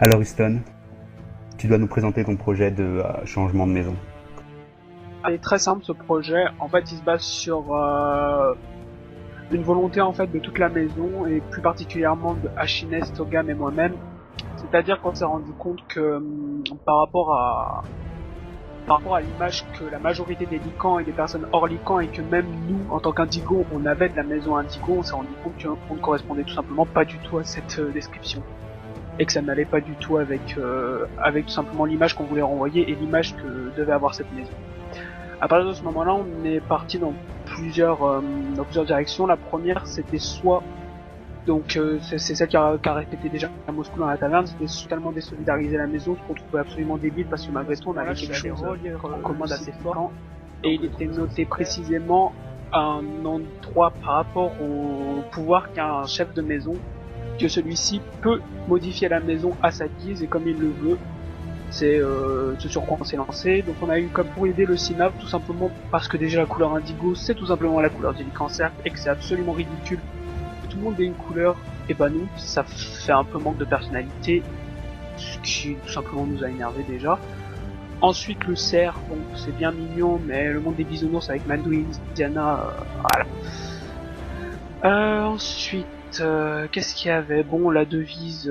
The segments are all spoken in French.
Alors Houston, tu dois nous présenter ton projet de changement de maison. Il est très simple ce projet. En fait, il se base sur une volonté en fait de toute la maison et plus particulièrement de Ashines, Togam et moi-même. C'est-à-dire qu'on s'est rendu compte que par rapport à l'image que la majorité des Lycans et des personnes hors Lycans et que même nous, en tant qu'Indigo, on avait de la maison Indigo, on s'est rendu compte qu'on ne correspondait tout simplement pas du tout à cette description. Et que ça n'allait pas du tout avec tout simplement l'image qu'on voulait renvoyer et l'image que devait avoir cette maison. À partir de ce moment-là, on est parti dans plusieurs directions. La première, c'était soit c'est celle qui a répété déjà à Moscou dans la taverne, c'était totalement désolidariser la maison, ce qu'on trouvait absolument débile parce que malgré tout on avait quelque chose en commun d'assez fort. Et il était noté précisément un endroit par rapport au pouvoir qu'a un chef de maison, que celui-ci peut modifier la maison à sa guise et comme il le veut. C'est ce sur quoi on s'est lancé. Donc on a eu comme pour aider le synapse tout simplement parce que déjà la couleur indigo c'est tout simplement la couleur du cancer et que c'est absolument ridicule tout le monde ait une couleur, et bah nous, ça fait un peu manque de personnalité, ce qui tout simplement nous a énervé déjà. Ensuite le cerf, bon c'est bien mignon, mais le monde des bisounours avec Madou et Indiana, voilà. Ensuite, qu'est-ce qu'il y avait? Bon, la devise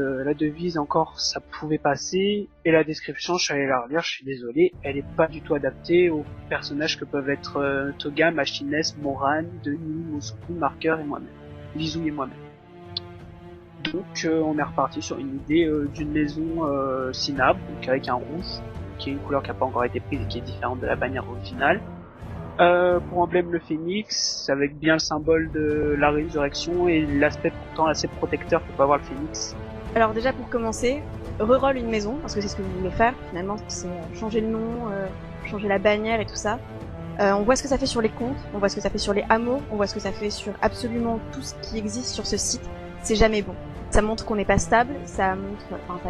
encore, ça pouvait passer, et la description, je suis allé la relire, je suis désolé, elle est pas du tout adaptée aux personnages que peuvent être Toga, Machines, Moran, Denis, Moscou, Marker et moi-même. Lizou et moi-même. Donc on est reparti sur une idée d'une maison Synapse, donc avec un rouge, qui est une couleur qui n'a pas encore été prise et qui est différente de la bannière originale. Pour emblème le phénix, avec bien le symbole de la résurrection et l'aspect pourtant assez protecteur que peut avoir le phénix. Alors déjà pour commencer, reroll une maison, parce que c'est ce que vous voulez faire finalement, c'est changer le nom, changer la bannière et tout ça. On voit ce que ça fait sur les comptes, on voit ce que ça fait sur les hameaux, on voit ce que ça fait sur absolument tout ce qui existe sur ce site. C'est jamais bon. Ça montre qu'on n'est pas stable, ça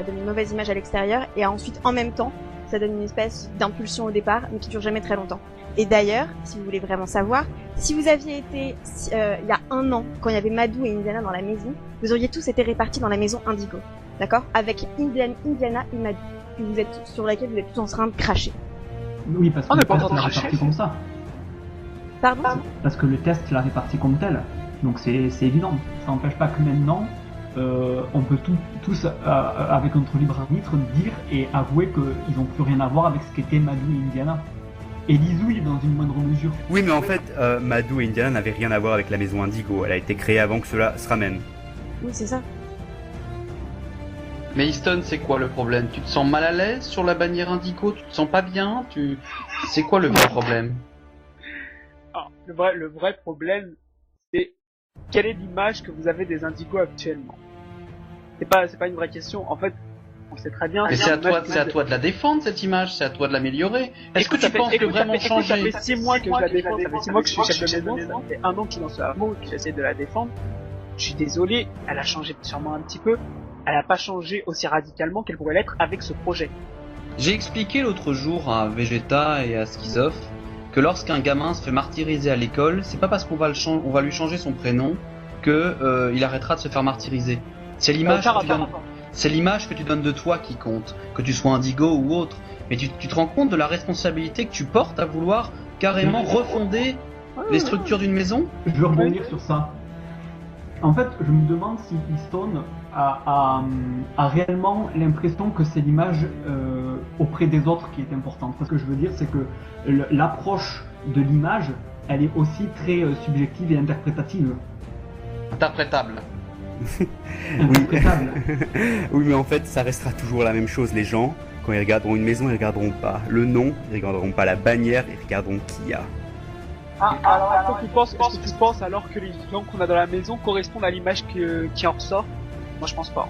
donne une mauvaise image à l'extérieur, et ensuite, en même temps, ça donne une espèce d'impulsion au départ, mais qui dure jamais très longtemps. Et d'ailleurs, si vous voulez vraiment savoir, si vous aviez été, il y a 1 an, quand il y avait Madou et Indiana dans la maison, vous auriez tous été répartis dans la maison Indigo. D'accord? Avec Indiana et Madou, sur laquelle vous êtes tous en train de cracher. Oui, parce que le test l'a réparti comme ça. Pardon? Parce que le test l'a réparti comme tel. Donc c'est évident. Ça n'empêche pas que maintenant, on peut tous, avec notre libre arbitre, dire et avouer qu'ils n'ont plus rien à voir avec ce qu'étaient Madou et Indiana. Et Lizouille dans une moindre mesure. Oui, mais en fait, Madou et Indiana n'avaient rien à voir avec la maison Indigo. Elle a été créée avant que cela se ramène. Oui, c'est ça. Mais Easton, c'est quoi le problème? Tu te sens mal à l'aise sur la bannière Indigo? Tu te sens pas bien? C'est quoi le vrai problème? Alors, le vrai problème, c'est quelle est l'image que vous avez des Indigos actuellement? C'est pas une vraie question. En fait, on sait très bien. Mais c'est à toi de la défendre cette image, c'est à toi de l'améliorer. Est-ce que tu penses que vraiment changer? Ça fait 6 mois que je la défends, ça fait 6 mois que je suis chef de maison, ça fait 1 an que je suis dans ce hameau et que j'essaie de la défendre. Je suis désolé, elle a changé sûrement un petit peu. Elle a pas changé aussi radicalement qu'elle pourrait l'être avec ce projet. J'ai expliqué l'autre jour à Vegeta et à Schizoff que lorsqu'un gamin se fait martyriser à l'école, c'est pas parce qu'on va lui changer son prénom que il arrêtera de se faire martyriser. C'est l'image que tu donnes de toi qui compte, que tu sois Indigo ou autre. Mais tu te rends compte de la responsabilité que tu portes à vouloir carrément refonder les structures d'une maison? Je veux rebondir sur ça. En fait, je me demande si Easton a réellement l'impression que c'est l'image auprès des autres qui est importante. Ce que je veux dire, c'est que l'approche de l'image, elle est aussi très subjective et interprétative. Interprétable. Interprétable. Oui, mais en fait, ça restera toujours la même chose. Les gens, quand ils regarderont une maison, ils regarderont pas le nom, ils regarderont pas la bannière, ils regarderont qui y a. Alors, est-ce que tu penses alors que les gens qu'on a dans la maison correspondent à l'image qui en ressort? Moi, je pense pas.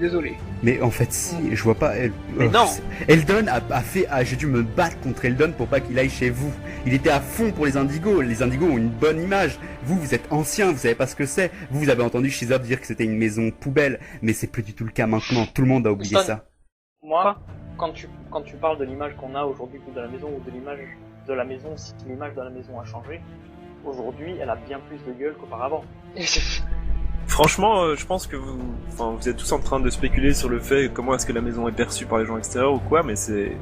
Désolé. Mais en fait, si, je vois pas. Mais non. Eldon a fait. J'ai dû me battre contre Eldon pour pas qu'il aille chez vous. Il était à fond pour les Indigos. Les Indigos ont une bonne image. Vous êtes ancien, vous savez pas ce que c'est. Vous avez entendu Shizop dire que c'était une maison poubelle, mais c'est plus du tout le cas maintenant. Tout le monde a oublié ça. Moi, quand tu parles de l'image qu'on a aujourd'hui de la maison ou de l'image de la maison, si l'image de la maison a changé, aujourd'hui, elle a bien plus de gueule qu'auparavant. Franchement, je pense que vous êtes tous en train de spéculer sur le fait comment est-ce que la maison est perçue par les gens extérieurs ou quoi, mais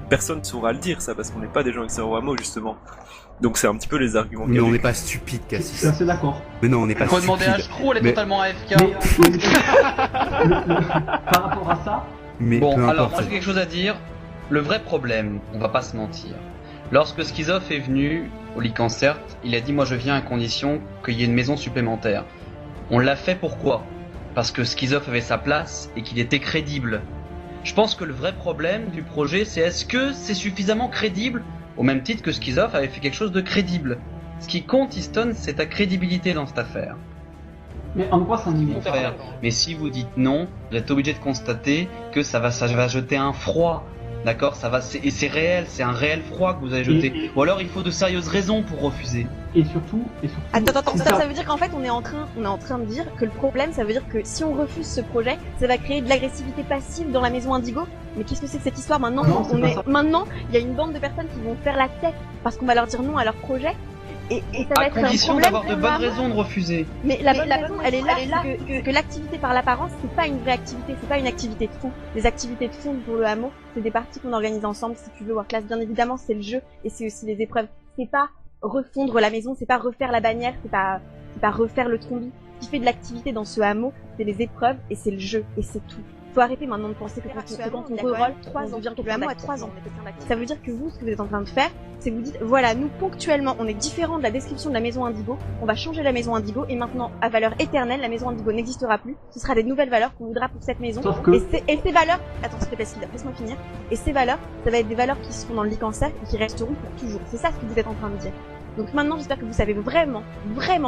personne ne saura le dire ça parce qu'on n'est pas des gens extérieurs au hameau justement. Donc c'est un petit peu les arguments. Mais on n'est pas stupide, Cassis. Je suis assez d'accord. Mais non, on n'est pas Faut stupide. demander à Shrew, elle est Mais- totalement AFK. Par rapport à ça, Mais Bon, peu alors importe. moi j'ai quelque chose à dire. Le vrai problème, on va pas se mentir. Lorsque Schizoff est venu au Lycancertes, il a dit moi je viens à condition qu'il y ait une maison supplémentaire. On l'a fait pourquoi? Parce que Schizoff avait sa place et qu'il était crédible. Je pense que le vrai problème du projet, c'est est-ce que c'est suffisamment crédible au même titre que Schizoff avait fait quelque chose de crédible. Ce qui compte, Easton, c'est ta crédibilité dans cette affaire. mais en quoi ça nous Faut faire. Mais si vous dites non, vous êtes obligé de constater que ça va jeter un froid. D'accord, et c'est réel, c'est un réel froid que vous avez jeté. Ou alors il faut de sérieuses raisons pour refuser. Et surtout. Attends, si ça veut dire qu'en fait on est en train de dire que le problème, ça veut dire que si on refuse ce projet, ça va créer de l'agressivité passive dans la maison Indigo. Mais qu'est-ce que c'est que cette histoire maintenant? Non, c'est pas ça. Maintenant, il y a une bande de personnes qui vont faire la tête parce qu'on va leur dire non à leur projet. Et ça va À être un condition problème d'avoir de pour bonnes la- raisons de refuser. Mais la bonne raison, elle est là, c'est que l'activité par l'apparence, c'est pas une vraie activité, c'est pas une activité de fond. Les activités de fond pour le hameau, c'est des parties qu'on organise ensemble, si tu veux, Warclass. Bien évidemment, c'est le jeu, et c'est aussi les épreuves. C'est pas refondre la maison, c'est pas refaire la bannière, c'est pas refaire le trombi. Ce qui fait de l'activité dans ce hameau, c'est les épreuves, et c'est le jeu, et c'est tout. Faut arrêter maintenant de penser que quand on reroll 3 ans, le hameau a 3 ans. Ça veut dire que vous, ce que vous êtes en train de faire, c'est que vous dites, voilà, nous, ponctuellement, on est différent de la description de la maison Indigo, on va changer la maison Indigo, et maintenant, à valeur éternelle, la maison Indigo n'existera plus, ce sera des nouvelles valeurs qu'on voudra pour cette maison. Sauf que- Et ces valeurs, attends, s'il te plaît, laisse-moi finir, et ces valeurs, ça va être des valeurs qui seront dans le Lycancertes et qui resteront pour toujours. C'est ça ce que vous êtes en train de dire. Donc maintenant, j'espère que vous savez vraiment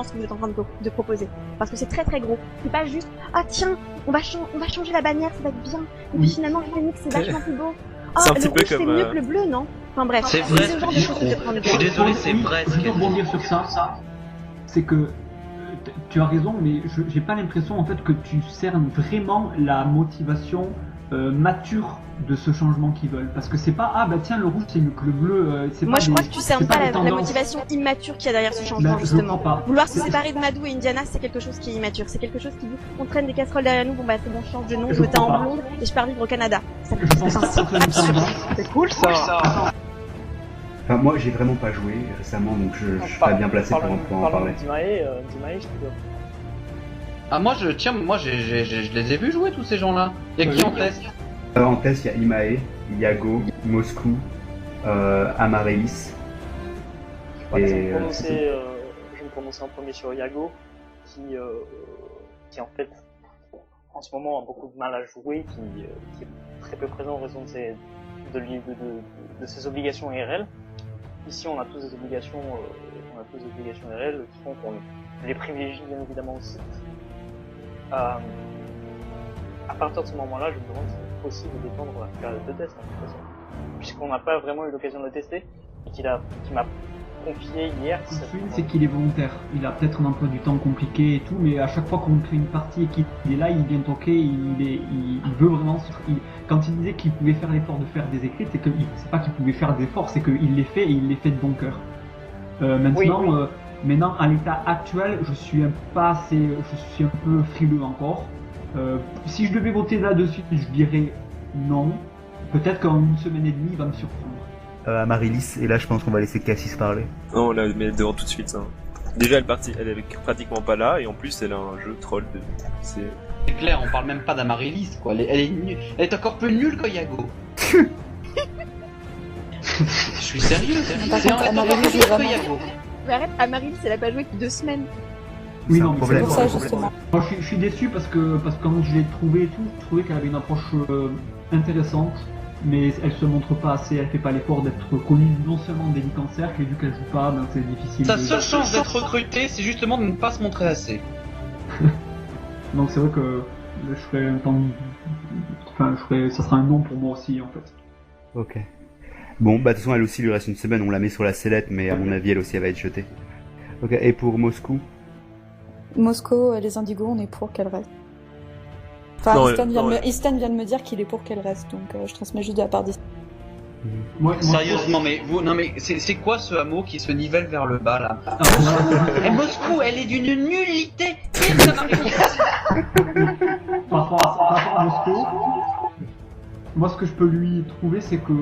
ce que vous êtes en train de proposer. Parce que c'est très très gros. C'est pas juste, ah tiens, on va changer la bannière, ça va être bien. Et puis Oui. finalement, le phénix, c'est vachement plus beau. Ah, C'est un le petit peu rouge, c'est comme, mieux que le bleu, non? Enfin bref. C'est vrai, ce ce genre que de dit choses que vous êtes en train de Je suis dire. désolé, c'est vrai ce Je qu'elle veux dit. rebondir sur ça. C'est que tu as raison, mais j'ai pas l'impression en fait que tu cernes vraiment la motivation mature de ce changement qu'ils veulent. Parce que c'est pas ah bah tiens le rouge c'est mieux que le bleu. Moi, je crois que tu sais cernes pas la motivation immature qu'il y a derrière ce changement, Je justement. crois pas. Vouloir se séparer de Madou et Indiana, c'est quelque chose qui est immature. C'est quelque chose qui dit, on traîne des casseroles derrière nous, bon bah c'est bon, je change de nom, je Je me teins crois en pas. blonde et je pars vivre au Canada. Ça Je pense pas que ça soit une tendance. C'est cool ça. Enfin, moi, j'ai vraiment pas joué récemment, donc je suis pas bien placé pour en parler. Dimae, je te dis. Ah moi je les ai vus jouer tous ces gens-là. Y'a qui en test? En test, il y a Imae, Yago, Moscou, Amaryllis. Je vais Et, me prononcer en premier sur Yago, qui en fait, en ce moment a beaucoup de mal à jouer, qui est très peu présent en raison de ses obligations IRL. Ici, on a tous des obligations, IRL qui font qu'on les privilégie bien évidemment aussi. À partir de ce moment-là, je me demande si c'est possible d'étendre la période de test, en toute façon. Puisqu'on n'a pas vraiment eu l'occasion de le tester, et qu'il m'a confié hier. Le truc, c'est qu'il est volontaire. Il a peut-être un emploi du temps compliqué et tout, mais à chaque fois qu'on crée une partie et qu'il est là, il vient toquer, il veut vraiment. Quand il disait qu'il pouvait faire l'effort de faire des écrits, c'est pas qu'il pouvait faire des efforts, c'est qu'il les fait et il les fait de bon cœur. Maintenant, maintenant, à l'état actuel, je suis un peu frileux encore. Si je devais voter là-dessus, je dirais non. Peut-être qu'en une semaine et demie, il va me surprendre. Amaryllis, et là, je pense qu'on va laisser Cassis parler. Non, on la met devant tout de suite. Hein. Déjà, elle est pratiquement pas là, et en plus, elle a un jeu troll. C'est clair, on parle même pas d'Amaryllis, quoi. Elle est nulle. Elle est encore plus nulle que Yago. Je suis sérieux. C'est encore plus nulle que Yago. Mais arrête, Amaryllis, elle a pas joué depuis 2 semaines. Oui, C'est un non, mais problème. Pour ça, justement. Moi, je suis déçu parce que quand je l'ai trouvée et tout, je trouvais qu'elle avait une approche intéressante, mais elle se montre pas assez, elle fait pas l'effort d'être connue non seulement des Lycancertes, et vu qu'elle joue pas, ben c'est difficile. Sa seule chance d'être recrutée, c'est justement de ne pas se montrer assez. Donc c'est vrai que je ferais un temps... Enfin, ça sera un non pour moi aussi, en fait. Ok. Bon, bah de toute façon, elle aussi, il lui reste une semaine, on la met sur la sellette, mais à mon avis, elle aussi, elle va être jetée. Ok, et pour Moscou? Moscou, les Indigos, on est pour qu'elle reste. Enfin, Non, Easton vient de me dire qu'il est pour qu'elle reste, donc je transmets juste de la part d'Easton. Sérieusement, mais vous, non mais c'est quoi ce hameau qui se nivelle vers le bas là? Et Moscou, elle est d'une nullité. Ça m'arrive. Par rapport à Moscou, moi ce que je peux lui trouver, c'est que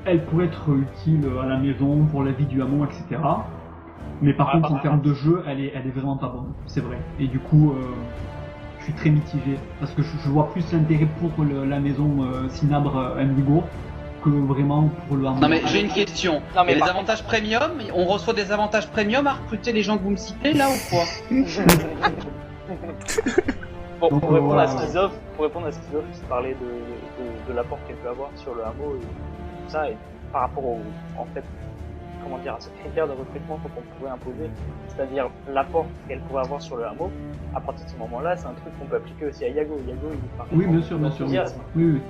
elle pourrait être utile à la maison pour la vie du hameau, etc. Mais par contre, en termes de jeu, elle est vraiment pas bonne, c'est vrai. Et du coup, je suis très mitigé parce que je vois plus l'intérêt pour la maison Cinabre Indigo que vraiment pour le hameau. Non mais j'ai une question. Non, mais Et les par avantages premium, on reçoit des avantages premium à recruter les gens que vous me citez là ou quoi? Pour répondre à Skizov, qui parlait de l'apport qu'elle peut avoir sur le hameau et tout ça, et par rapport à ce critère de recrutement qu'on pourrait imposer, c'est-à-dire l'apport qu'elle pourrait avoir sur le hameau, à partir de ce moment-là, c'est un truc qu'on peut appliquer aussi à Yago. Yago, il parle. Oui, bien sûr. Oui.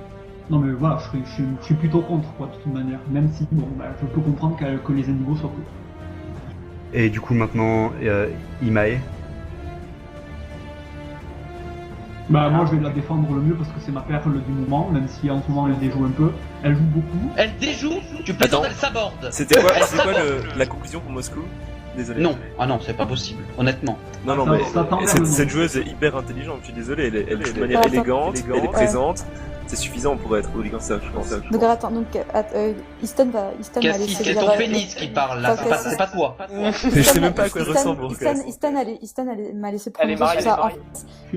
Non mais voilà, je suis plutôt contre quoi, de toute manière, même si je peux comprendre que les Indigos soient cool. Et du coup maintenant, Imae. Moi je vais la défendre le mieux parce que c'est ma perle du moment, même si en ce moment elle déjoue un peu. Elle joue beaucoup. Elle déjoue? Tu peux dire elle s'aborde. C'était quoi la conclusion pour Moscou? Désolé. Non, c'est pas possible, honnêtement. Non, mais cette joueuse est hyper intelligente, je suis désolé, elle est de manière élégante, elle est présente. C'est suffisant pour être hooligan sage, je pense. Donc attends, Easton va Cassis, c'est ton pénis qui parle là, c'est pas toi. Je sais même pas à quoi elle ressemble. Easton m'a laissé prononcer sur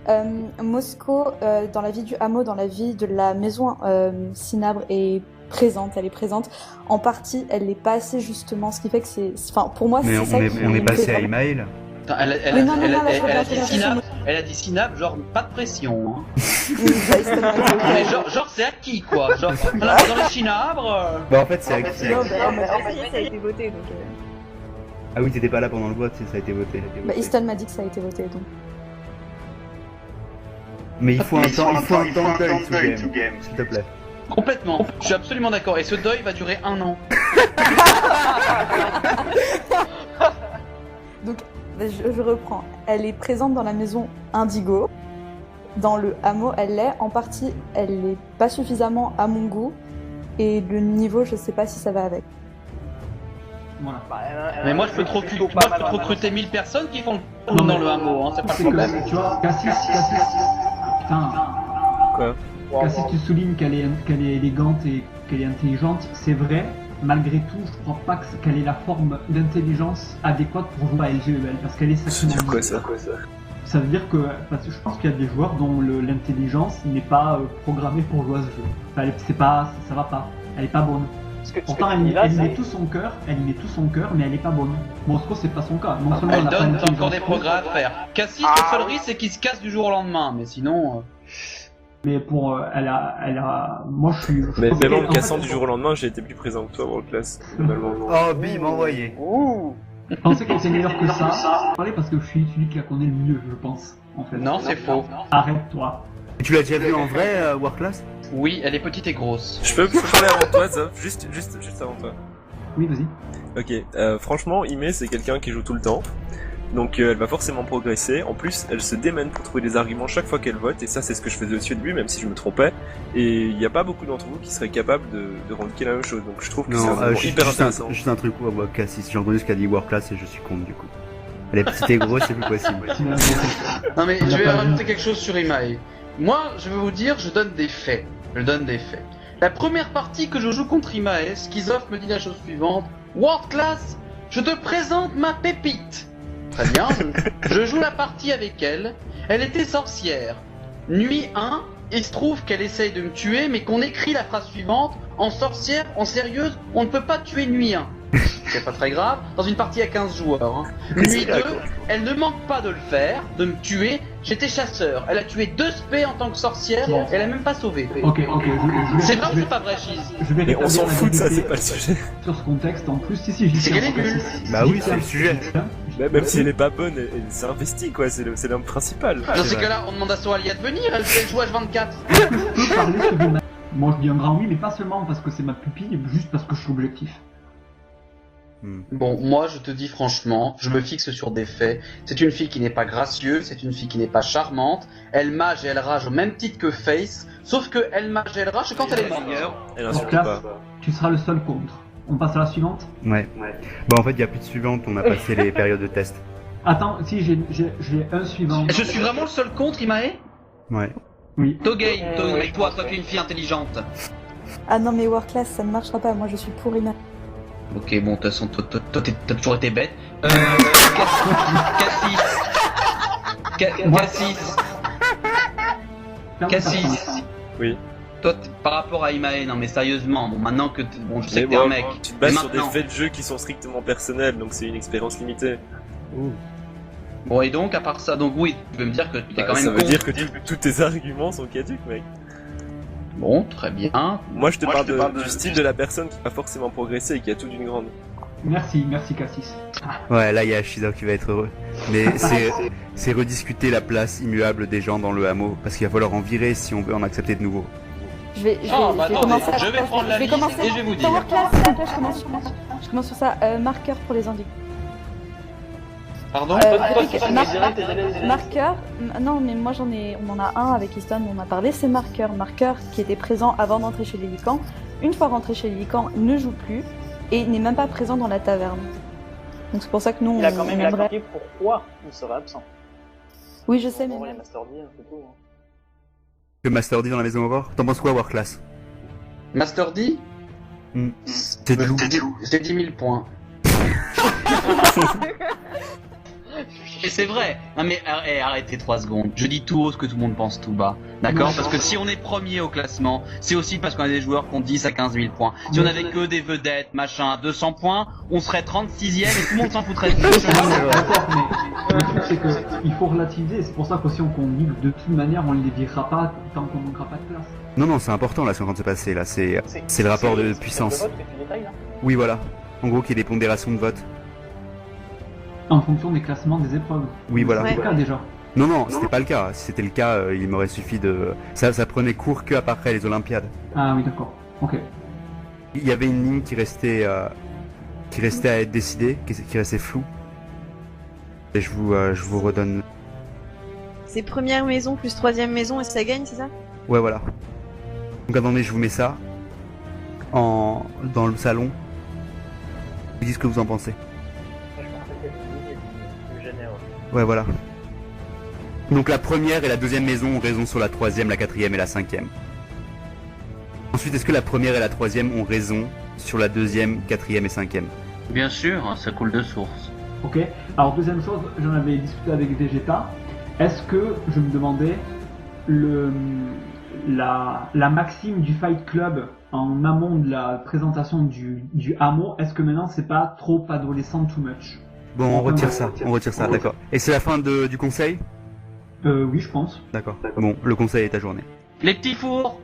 ça. Moscou, dans la vie du hameau, dans la vie de la maison Cinabre est présente. En partie, elle l'est pas assez justement, ce qui fait que pour moi, c'est ça qui... On est passé à Imae là. Elle a dit Cinabre, genre pas de pression. Hein. Mais genre c'est acquis quoi. Genre dans les Cinabres. En fait c'est acquis. Ça a été voté donc. Ah oui, t'étais pas là pendant le vote, ça a été voté. Easton m'a dit que ça a été voté donc. Mais il faut un temps to game, s'il te plaît. Complètement, je suis absolument d'accord. Et ce deuil va durer 1 an. Donc, je reprends. Elle est présente dans la maison Indigo. Dans le hameau, elle l'est. En partie, elle n'est pas suffisamment à mon goût. Et le niveau, je sais pas si ça va avec. Voilà. Mais moi, je peux te recruter 1000 personnes qui font le tour dans le hameau. C'est pas le problème. Tu vois, Cassis. Putain. Quoi? Cassis, tu soulignes qu'elle est élégante et qu'elle est intelligente. C'est vrai. Malgré tout, je crois pas qu'elle ait la forme d'intelligence adéquate pour jouer à LGEL, parce qu'elle est sacrément... C'est quoi ça? Ça veut dire que, parce que je pense qu'il y a des joueurs dont l'intelligence n'est pas programmée pour jouer à ce jeu. Enfin, ça va pas. Elle est pas bonne. Pourtant, elle y met tout son cœur, mais elle est pas bonne. Moscou, c'est pas son cas. Non seulement elle donne, t'as encore des progrès à faire. Cassis, le seul risque, c'est qu'il se casse du jour au lendemain, mais sinon... Mais elle a, moi je suis... Mais même en me cassant du jour au lendemain, j'ai été plus présent que toi World Class. Oh, bim, envoyé. Je pensais qu'elle était meilleure que ça. Parce que je suis celui qui la connaît le mieux, je pense. En fait. Non, c'est faux. Arrête-toi. Et tu l'as déjà vu en vrai, World Class? Oui, elle est petite et grosse. Je peux parler avant toi, ça? Juste avant toi. Oui, vas-y. Ok, franchement, Ime, c'est quelqu'un qui joue tout le temps. Donc elle va forcément progresser. En plus, elle se démène pour trouver des arguments chaque fois qu'elle vote. Et ça, c'est ce que je faisais aussi au début, même si je me trompais. Et il n'y a pas beaucoup d'entre vous qui seraient capables de revendiquer la même chose. Donc je trouve que c'est hyper intéressant. Juste un truc, Cassis, j'ai entendu ce qu'a dit World Class et je suis contre du coup. Elle est petite et grosse, c'est plus possible. Non mais je vais rajouter quelque chose sur Imae. Moi, je vais vous dire, je donne des faits. La première partie que je joue contre Imae, Skizov me dit la chose suivante. World Class, je te présente ma pépite. Très bien, je joue la partie avec elle. Elle était sorcière. Nuit 1, il se trouve qu'elle essaye de me tuer, mais qu'on écrit la phrase suivante. En sorcière, en sérieuse, on ne peut pas tuer Nuit 1. C'est pas très grave, dans une partie à 15 joueurs. Hein. Nuit 2, elle ne manque pas de le faire, de me tuer. J'étais chasseur. Elle a tué 2 spé en tant que sorcière, elle a même pas sauvé. Ok. C'est vrai ou c'est pas vrai, Chiz? Mais on s'en fout de ça, c'est pas le sujet. Sur ce contexte, en plus, si, j'y c'est qu'elle est nulle. Bah oui, c'est le sujet. Même si elle est pas bonne, elle s'est investie, quoi, c'est l'homme principal. Dans ces cas-là, on demande à Soralia de venir, elle joue H24. Je peux parler sur une... Moi je dis un grand oui, mais pas seulement parce que c'est ma pupille, juste parce que je suis objectif. Bon, moi je te dis franchement, je me fixe sur des faits. C'est une fille qui n'est pas gracieuse, c'est une fille qui n'est pas charmante. Elle mage et elle rage au même titre que Face. sauf que elle magelle rage quand elle est meilleure. Elle Donc insulte là, pas. tu seras le seul contre. On passe à la suivante. Ouais. Bon, en fait, il n'y a plus de suivante, on a passé les périodes de test. Attends, si j'ai un suivant. Je suis vraiment le seul contre, Imae? Ouais. Oui. Togay, toi qui es une fille intelligente. Ah non, mais War Class, ça ne marchera pas. Moi, je suis pour Ima. Ok, bon, de toute façon, toi, t'as toujours été bête. Cassis. Oui. Toi, par rapport à Imae, non mais sérieusement, bon, maintenant que bon, je sais Mais que t'es un bon, mec. tu te bases mais sur des maintenant- faits de jeu qui sont strictement personnels, donc c'est une expérience limitée. Bon, et donc, à part ça, donc oui, tu peux me dire que t'es Bah, quand même ça veut con. dire que tous tes arguments sont caduques, mec. Bon, très bien. Moi, je te parle du style de la personne qui va forcément progresser et qui a tout d'une grande. Merci Cassis. Ouais, là, il y a Shiza qui va être heureux. Mais c'est rediscuter la place immuable des gens dans le hameau, parce qu'il va falloir en virer si on veut en accepter de nouveaux. Je vais attendez, commencer. je vais prendre la liste et je vais vous dire. War Class, je commence sur ça. Marqueur pour les indigos. Pardon Marqueur, non mais moi on en a un avec Easton, on en a parlé, c'est Marqueur qui était présent avant d'entrer chez les Licans. Une fois rentré chez les Licans, ne joue plus et n'est même pas présent dans la taverne. Donc c'est pour ça que nous Il a quand même aimerait... expliqué pourquoi il serait absent. Oui je sais mais... Bon, les Master D, c'est tout. Hein. Que Master D dans la maison Aurore? T'en penses quoi, War Class? Master D C'est de loup. C'est 10 000 points. Et c'est vrai. Non mais arrêtez 3 secondes. Je dis tout haut ce que tout le monde pense tout bas. D'accord? Parce que si on est premier au classement, c'est aussi parce qu'on a des joueurs qui ont 10 à 15 000 points. Si on avait que des vedettes, machin, à 200 points, on serait 36ème et tout le monde s'en foutrait. D'accord, mais le truc c'est que il faut relativiser. C'est pour ça qu'aussi qu'on dit que de toute manière on ne les virera pas tant qu'on manquera pas de place. Non, c'est important là ce qui est en train de se passer là, c'est le rapport de puissance. C'est le vote que tu détailles, là. Oui, voilà. En gros, qu'il y ait des pondérations de vote. En fonction des classements des épreuves. Oui, voilà. C'est le cas déjà. Non, c'était pas le cas. Si c'était le cas, il m'aurait suffi de... Ça prenait cours que après les Olympiades. Ah oui d'accord. Ok. Il y avait une ligne qui restait à être décidée, qui restait floue. Et je vous redonne... C'est première maison plus troisième maison et ça gagne, c'est ça? Ouais, voilà. Donc attendez, je vous mets ça dans le salon. Vous dites ce que vous en pensez. Je pense que c'est plus généreux. Ouais, voilà. Donc la première et la deuxième maison ont raison sur la troisième, la quatrième et la cinquième. Ensuite, est-ce que la première et la troisième ont raison sur la deuxième, quatrième et cinquième? Bien sûr, ça coule de source. Ok. Alors deuxième chose, j'en avais discuté avec Vegeta. Est-ce que je me demandais la maxime du Fight Club en amont de la présentation du hameau, est-ce que maintenant c'est pas trop adolescent too much? Bon, on retire ça, d'accord. Et c'est la fin du conseil? Oui, je pense. D'accord. Bon, le conseil est à journée. Les petits fours.